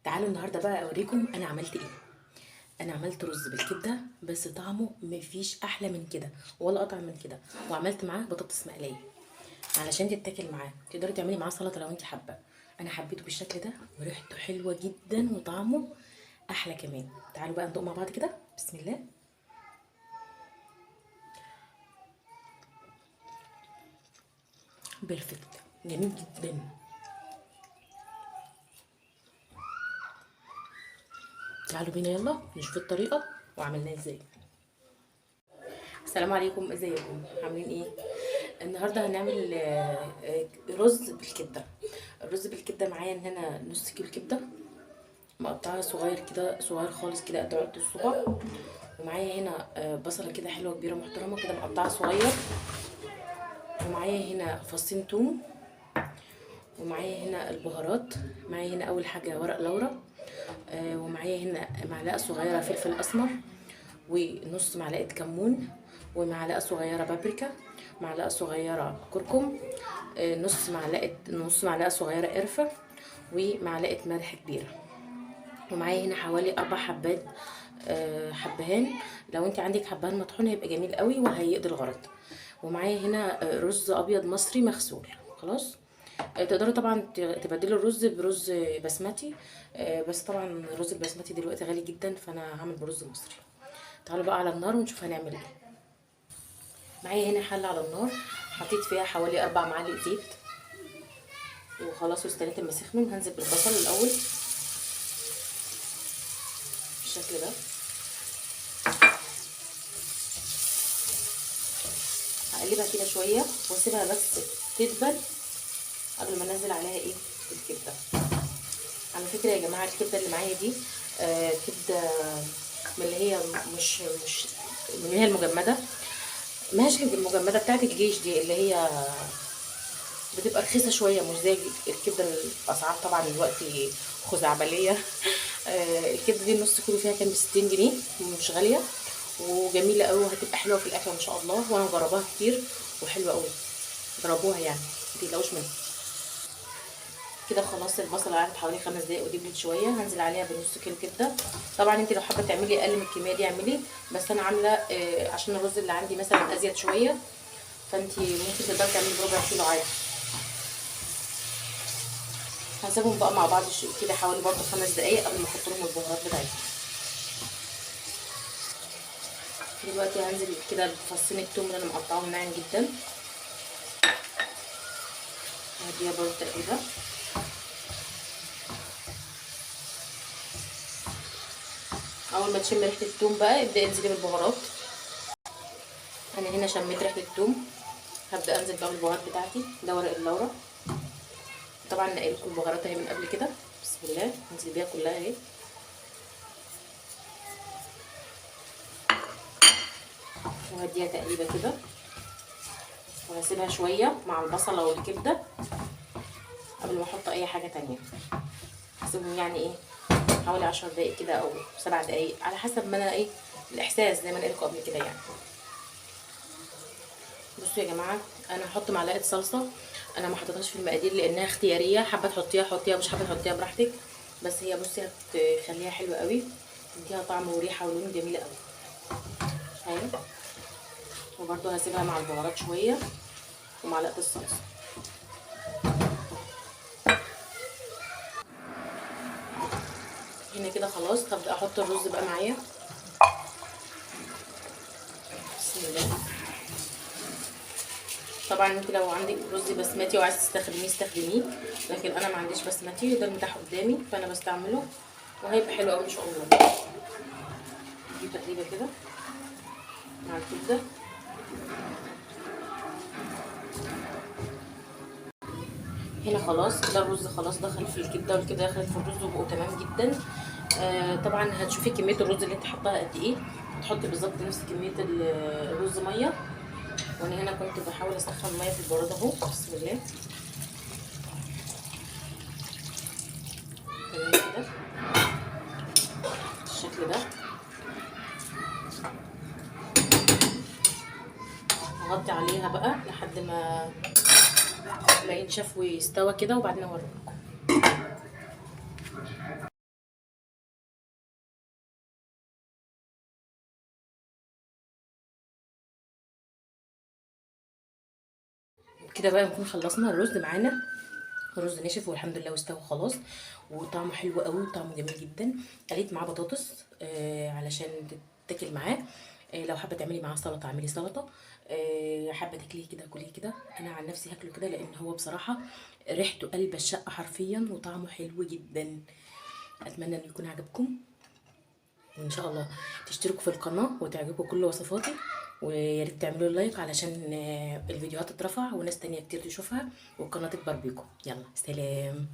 تعالوا النهارده بقى اوريكم انا عملت ايه. انا عملت رز بالكبده بس طعمه مفيش احلى من كده ولا اطعم من كده، وعملت معاه بطاطس مقليه علشان تتاكل معاه. تقدري تعملي معاه سلطه لو انت حابه. انا حبيته بالشكل ده وريحته حلوه جدا وطعمه احلى كمان. تعالوا بقى ندوق مع بعض كده. بسم الله. بيرفكت، جميل جدا. تعالوا بينا يلا نشوف الطريقه وعملناها ازاي. السلام عليكم، ازيكم عاملين ايه؟ النهارده هنعمل رز بالكبده. الرز بالكبده معايا ان انا نص كيلو كبده مقطعها صغير كده، صغير خالص كده قد عقد الصبع. ومعايا هنا بصله كده حلوه كبيره محترمه كده مقطعها صغير. ومعايا هنا فصين توم. ومعايا هنا البهارات. معايا هنا اول حاجه ورق لورا. ومعايا هنا معلقه صغيره فلفل اسمر، ونص معلقه كمون، ومعلقه صغيره بابريكا، معلقه صغيره كركم، نص معلقه صغيره قرفه، ومعلقه ملح كبيره. ومعايا هنا حوالي 4 حبات حبهان. لو انت عندك حبهان مطحون هيبقى جميل قوي وهيقضي الغرض. ومعايا هنا رز ابيض مصري مغسول خلاص. تقدروا طبعا تبدلوا الرز برز بسمتي، بس طبعا الرز البسمتي دلوقتي غالي جدا، فانا هعمل برز مصري. تعالوا بقى على النار ونشوف هنعمل ايه. معايا هنا حله على النار، حطيت فيها حوالي 4 معالق زيت وخلاص، واستنيت اما سخنوا. هنزل بالبصل الاول بالشكل ده. هقلبها كده شويه واسيبها بس تدبل قبل ما انزل عليها ايه الكبده. على فكره يا جماعه الكبده اللي معايا دي كبده من اللي هي مش من اللي هي المجمده، ماهيش المجمده بتاعت الجيش دي اللي هي بتبقى رخيصه شويه، مش زي الكبده الاسعار طبعا دلوقتي خزعبليه. الكبده دي النص كيلو فيها كان ب60 جنيه، مش غاليه وجميله قوي وهتبقى حلوه في الاكل ان شاء الله، وانا مجرباها كتير وحلوه قوي. جربوها يعني متقلقوش منها. كده خلاص البصله قعدت حوالي 5 دقايق ودبلت شويه. هنزل عليها بنص كيلو كبده. طبعا انت لو حابه تعملي اقل من الكميه دي اعملي، بس انا عامله عشان الرز اللي عندي مثلا ازيد شويه، فانت ممكن تقدري تعملي بربع كيلو عادي. هسيبهم بقى مع بعض كده حوالي برضه 5 دقايق قبل ما احط لهم البهارات بتاعتهم. دلوقتي هنزل كده بفصين التوم اللي انا مقطعاهم ناعم جدا، هديها برضه تقريبا. اول ما تشم ريحه التوم بقى ابداي انزلي بالبهارات. انا هنا شميت ريحه التوم، هبدا انزل بقى بالبهارات بتاعتي. ده ورق اللورا، طبعا نقي لكم البهارات اهي من قبل كده. بسم الله انزل بيها كلها اهي. وهديها تقليبه كده وهسيبها شويه مع البصله والكبده قبل ما احط اي حاجه تانية. هسيبهم يعني ايه حوالي 10 دقايق كده او 7 دقايق على حسب ما انا ايه الاحساس، زي ما انا قلت لكم قبل كده يعني. بصوا يا جماعه، انا هحط معلقه صلصه. انا ما حطيتهاش في المقادير لانها اختياريه، حابه تحطيها حطيها، مش حابه تحطيها براحتك. بس هي بصي هتخليها حلوه قوي، تديها طعم وريحه ولون جميله قوي اهي. وبرده هسيبها مع البهارات شويه ومعلقه الصلصه. هنا كده خلاص هبدا احط الرز بقى معايا. بسم الله. طبعا انت لو عندك رز بسمتي وعايزه تستخدميه استخدميه، لكن انا ما عنديش بسمتي وده المتاح قدامي فانا بستعمله وهيبقى حلو قوي ان شاء الله. دي تقريبا كده مع الكبده. هنا خلاص كده الرز خلاص دخل في الكبده والكبده دخلت في الرز وبقوا تمام جدا. طبعا هتشوفي كميه الرز اللي انت حطاها قد ايه، هتحطي بالظبط نفس كميه الرز ميه. وانا هنا كنت بحاول اسخن ميه في البراد اهو. بسم الله. تمام كده بالشكل ده. هغطي عليها بقى لحد ما ينشف ويستوى كده وبعدين اوريكم. كده بقى نكون خلصنا الرز معانا. الرز نشف والحمد لله واستوى خلاص، وطعمه حلو قوي وطعمه جميل جدا. قليت معاه بطاطس علشان تتاكل معاه. لو حابه تعملي معاه سلطه اعملي سلطه. حابه تاكليه كده كليه كده. انا عن نفسي هاكله كده لان هو بصراحه ريحته قلب الشقه حرفيا وطعمه حلو جدا. اتمنى ان يكون عجبكم، وان شاء الله تشتركوا في القناه وتعجبكم كل وصفاتي، ويا ريت تعملوا لايك علشان الفيديوهات تترفع وناس تانية كتير تشوفها والقناه تكبر بيكم. يلا سلام.